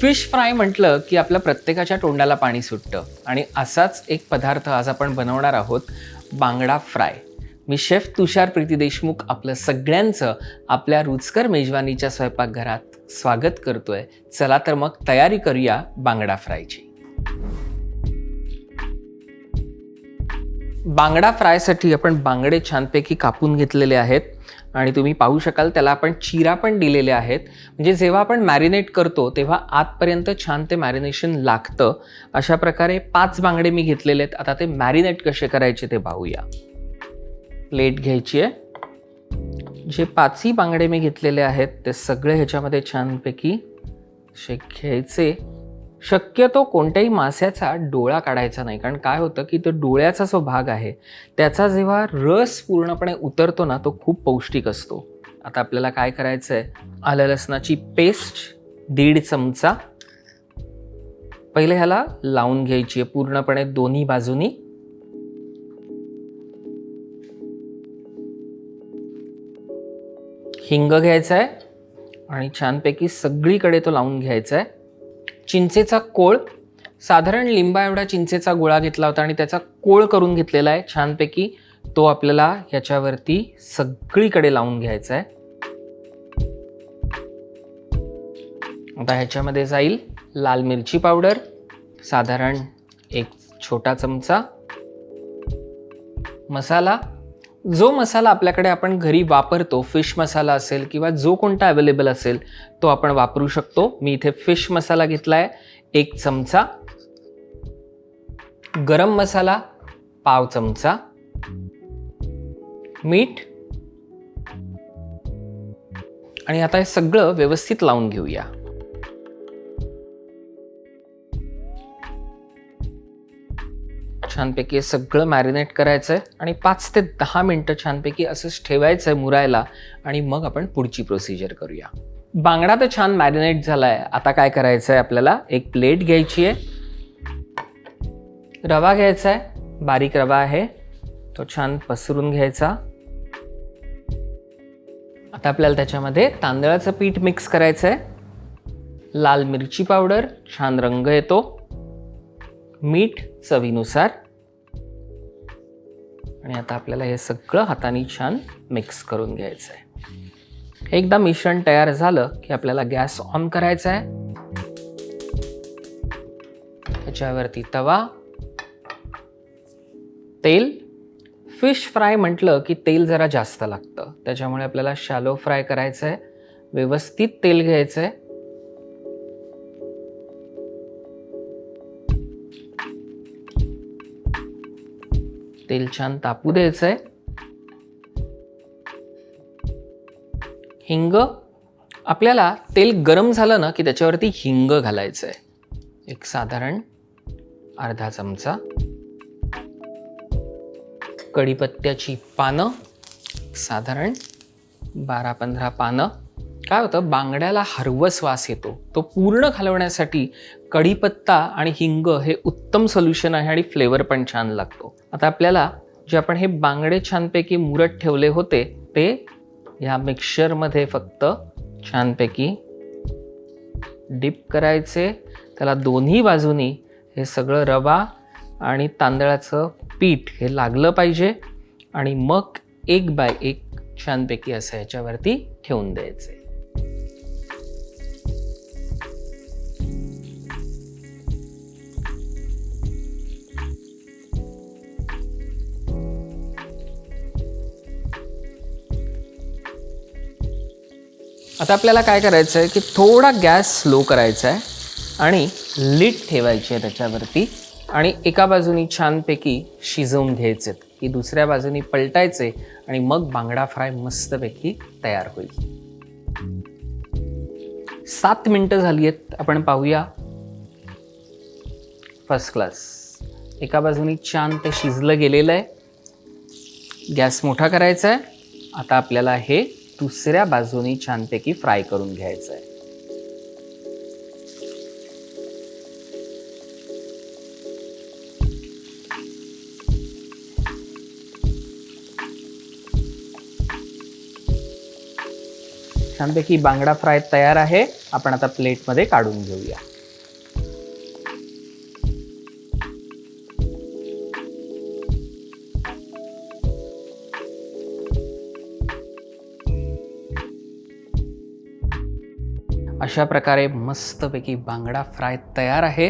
Fish fry म्हटलं की आपल्या प्रत्येकाच्या तोंडाला पाणी सुटतं आणि असाच एक पदार्थ आज आपण बनवणार आहोत, बांगडा फ्राय. मी शेफ तुषार प्रीती देशमुख आपलं सगळ्यांचं आपल्या रुचकर मेजवानीच्या स्वयंपाकघरात स्वागत करतोय. चला तर मग तयारी करूया बांगडा फ्रायची. बांगडा फ्रायसाठी आपण बांगडे छानपैकी कापून घेतलेले आहेत आणि तुम्ही पाहू शकाल त्याला आपण चिरा पण दिलेले आहेत. म्हणजे जेव्हा आपण मॅरिनेट करतो तेव्हा आतपर्यंत छान ते मॅरिनेशन लागतं. अशा प्रकारे 5 बांगडे मी घेतलेले आहेत. आता ते मॅरिनेट कसे करायचे ते पाहूया. प्लेट घ्यायची आहे. जे 5ही बांगडे मी घेतलेले आहेत ते सगळे ह्याच्यामध्ये छानपैकी घ्यायचे. शक्यतो कोणत्याही माशाचा डोळा काढायचा नाही, कारण काय होतं की तो डोळ्याचा जो भाग आहे त्याचा जेव्हा रस पूर्णपणे उतरतो ना तो खूप पौष्टिक असतो. आता आपल्याला काय करायचं आहे, आलं लसणाची पेस्ट 1.5 चमचा पहिले ह्याला लावून घ्यायची आहे पूर्णपणे दोन्ही बाजूनी. हिंग घ्यायचा आहे आणि छानपैकी सगळीकडे तो लावून घ्यायचा आहे. चिंचेचा कोळ, साधारण लिंबा एवढा चिंचेचा गोळा घेतला होता आणि त्याचा कोळ करून घेतलेला आहे छानपैकी. तो आपल्याला ह्याच्यावरती सगळीकडे लावून घ्यायचा आहे. आता ह्याच्यामध्ये जाईल लाल मिरची पावडर, साधारण 1 छोटा चमचा. मसाला, जो मसाला आपल्याकडे आपण घरी वापरतो, फिश मसाला असेल किंवा जो कोणता अवेलेबल असेल तो आपण वापरू शकतो. मी इथे फिश मसाला घेतलाय 1 चमचा. गरम मसाला पाव चमचा. मीठ. आणि आता हे सगळं व्यवस्थित लावून घेऊया. छानपैकी सगळं मॅरिनेट करायचं आहे आणि 5 ते 10 मिनटं छानपैकी असंच ठेवायचं आहे मुरायला आणि मग आपण पुढची प्रोसिजर करूया. बांगडा तर छान मॅरिनेट झाला आहे. आता काय करायचं आहे, आपल्याला एक प्लेट घ्यायची आहे. रवा घ्यायचा आहे, बारीक रवा आहे तो छान पसरून घ्यायचा. आता आपल्याला त्याच्यामध्ये तांदळाचं पीठ मिक्स करायचं आहे. लाल मिरची पावडर, छान रंग येतो. मीठ चवीनुसार. आणि आता आपल्याला हे सगळं हाताने छान मिक्स करून घ्यायचं आहे. एकदा मिश्रण तयार झालं की आपल्याला गॅस ऑन करायचा आहे. त्याच्यावरती तवा, तेल. फिश फ्राय म्हटलं की तेल जरा जास्त लागतं, त्याच्यामुळे आपल्याला शॅलो फ्राय करायचं आहे. व्यवस्थित तेल घ्यायचं आहे. तेल छान तापू द्यायचं आहे. हिंग, आपल्याला तेल गरम झालं ना की त्याच्यावरती हिंग घालायचं आहे. एक साधारण अर्धा चमचा. कढीपत्त्याची पानं, साधारण 12-15 पानं. काय होतं, बांगड्याला हरवस वास येतो, तो पूर्ण घालवण्यासाठी कढीपत्ता आणि हिंग हे उत्तम सोल्युशन आहे आणि फ्लेवर पण छान लागतो. आता आपल्याला जे आपण हे बांगडे छानपैकी मुरत ठेवले होते ते ह्या मिक्सचरमध्ये फक्त छानपैकी डिप करायचे. त्याला दोन्ही बाजूनी हे सगळं रवा आणि तांदळाचं पीठ हे लागलं पाहिजे आणि मग 1 बाय 1 छानपैकी असं ह्याच्यावरती ठेवून द्यायचे. आता आपल्याला काय करायचं आहे की थोडा गॅस स्लो करायचा आहे आणि लिड ठेवायची आहे त्याच्यावरती आणि एका बाजूनी छानपैकी शिजवून घ्यायचे की दुसऱ्या बाजूनी पलटायचे आणि मग बांगडा फ्राय मस्तपैकी तयार होईल. 7 मिनटं झाली आहेत. आपण पाहूया. First class. एका बाजूनी छान ते शिजलं गेलेलं आहे. गॅस मोठा करायचा आहे. आता आपल्याला हे दुसऱ्या बाजूनी छानपैकी फ्राय करून घ्यायचं आहे. छानपैकी बांगडा फ्राय तयार आहे. आपण आता प्लेटमध्ये काढून घेऊया. अशा प्रकारे मस्तपैकी बांगडा फ्राय तयार आहे.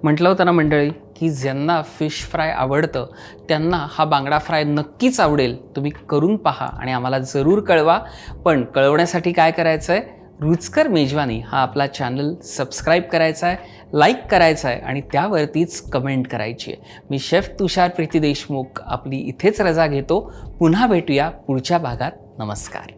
म्हटलं होतं ना मंडळी की ज्यांना फिश फ्राय आवडतं त्यांना हा बांगडा फ्राय नक्कीच आवडेल. तुम्ही करून पहा आणि आम्हाला जरूर कळवा. पण कळवण्यासाठी काय करायचं आहे, रुचकर मेजवानी हा आपला चॅनल सबस्क्राईब करायचा आहे, लाईक करायचा आहे आणि त्यावरतीच कमेंट करायची आहे. मी शेफ तुषार प्रीती देशमुख आपली इथेच रजा घेतो. पुन्हा भेटूया पुढच्या भागात. नमस्कार.